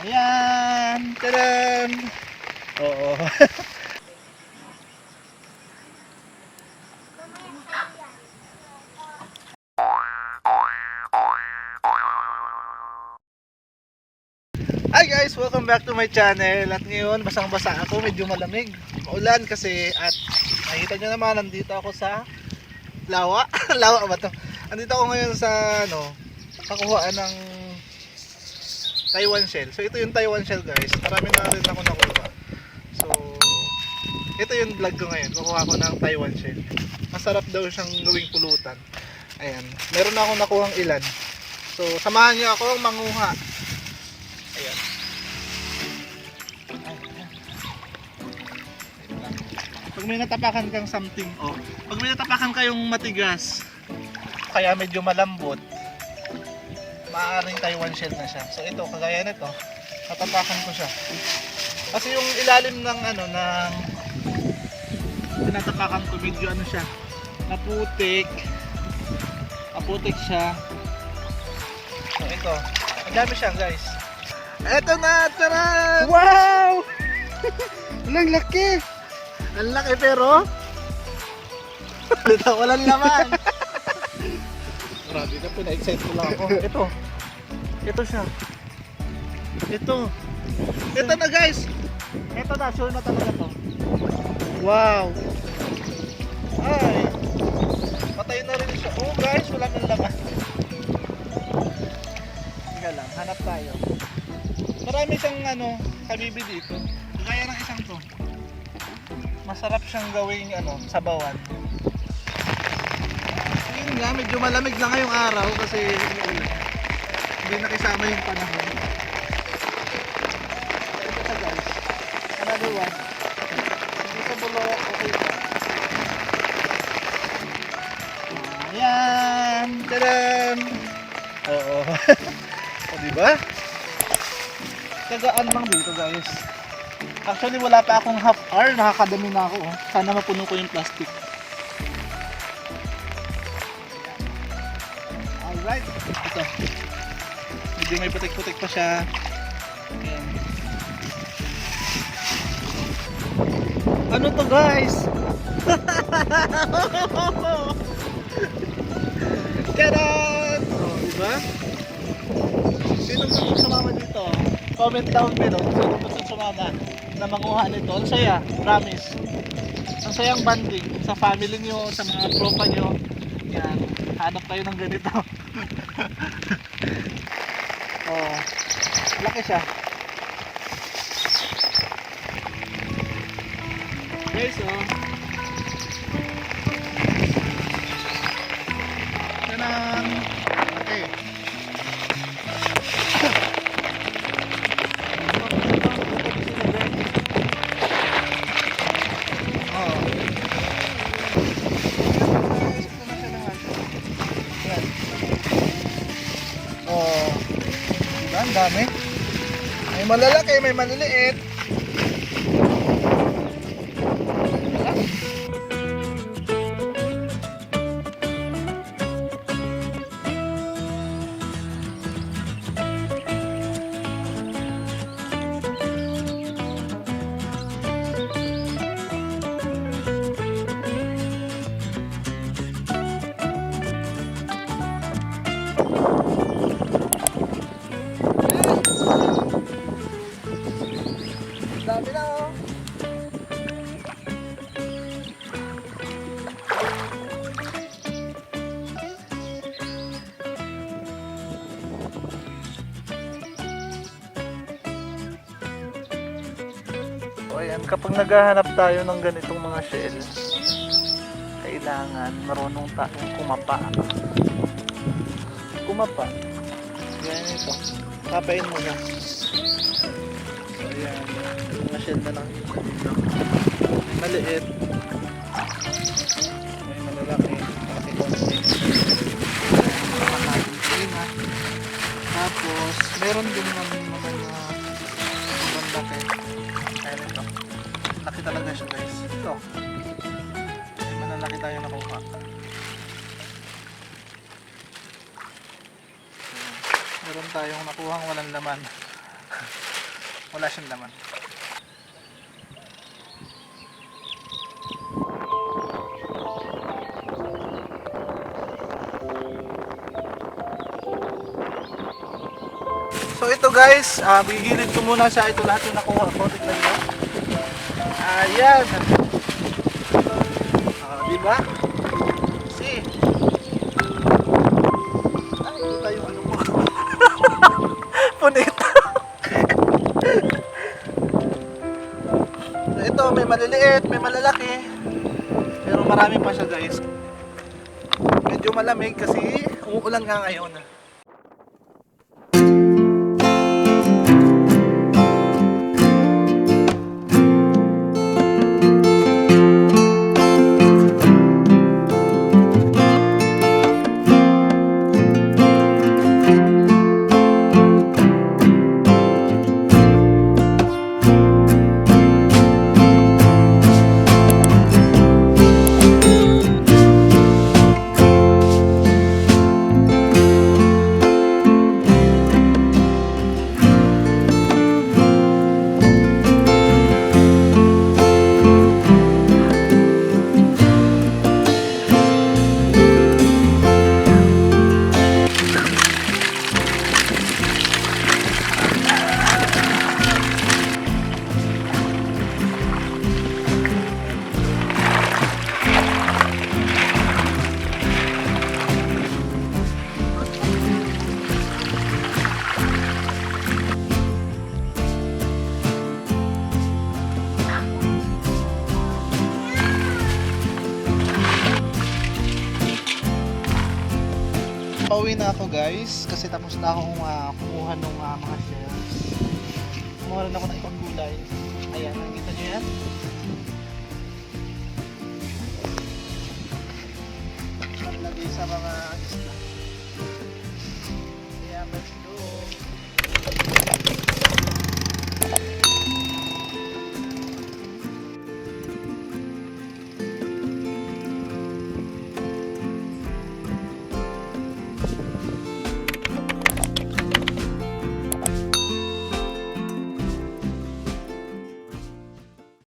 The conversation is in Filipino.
Ayan! Tadam! Oo. Hi guys! Welcome back to my channel. At ngayon, basang-basa ako. Medyo malamig. Maulan kasi. At nakita nyo naman, nandito ako sa Lawa. Lawa ba to? Nandito ako ngayon sa kakuhaan ng Taiwan shell. So ito yung Taiwan shell guys. Marami na rin ako nakuha. So ito yung vlog ko ngayon. Kukuha ko ng Taiwan shell. Masarap daw siyang gawing pulutan. Ayan. Meron na akong nakuhang ilan. So samahan niyo ako manguha. Ayan. Pag may natapakan kang something, pag may natapakan kayong matigas, kaya medyo malambot, maaaring Taiwan shell na siya. So ito, kagaya nito, natapakan ko siya. Kasi yung ilalim ng ng tinatapakan ko, medyo siya, naputik siya. So ito, ang dami siya guys. Eto na, tara! Wow! Walang laki! Ang laki pero walang laman. Grabe ka, pina-excite ko lang ako. Ito siya. Ito na guys. Ito na, sure na talaga to. Wow. Ay, patay na rin siya. Oh guys, wala nang laman. Sige lang, hanap tayo. Marami siyang kabibi dito. Kaya ng isang to. Masarap siyang gawing sabawan. Yun nga, medyo malamig na ngayong araw kasi hindi nakisama yung panahon. Ito siya guys. Another one. Hindi sa bulok, okay pa. Ayan! Tadam! Oo. O diba? Tagaan lang dito guys. Actually wala pa akong half hour, nakakadami na ako. Sana mapuno ko yung plastic. Alright, ito. Medyo may putik-putik pa siya. Ayan. Ano to guys? Tadaan! Oh, diba? Sino gusto sumama dito? Comment down below kung sino gusto sumama na manguha nito. Ang saya, promise. Ang sayang banding sa family nyo, sa mga tropa nyo. Yan, hanap kayo ng ganito. Oh, laki siya. Guys, tanan! Okay. Ang dami. May malalaki, may maliliit. Dami na So ayan, kapag naghahanap tayo ng ganitong mga shell, kailangan marunong tayong kumapa. Yan ito, kapain mo na. So ayan, mga shell na lang dito. Maliit, may malalaki, malaki konti. Tapos meron din naman mga sobrang laki. Ayan ito, laki talaga siya guys. Ito, may malalaki tayo nakuha. Meron tayong nakuhang walang laman. Wala siyang laman. So ito guys, bigilid ko muna siya. Ito lahat yung nakuha ko. Tignan nyo. Ayan. Diba? See? Ay, kita yung ano mo. Punit. Ito, may maliliit, may malalaki. Pero marami pa siya guys. Medyo malamig kasi umuulan nga ngayon. Pauwi na ako guys kasi tapos na akong kumuha ng mga shells. Kumuha rin ako ng ibang gulay. Ayan, nakikita nyo yan? Naglagay sa mga isla. Kaya let's go.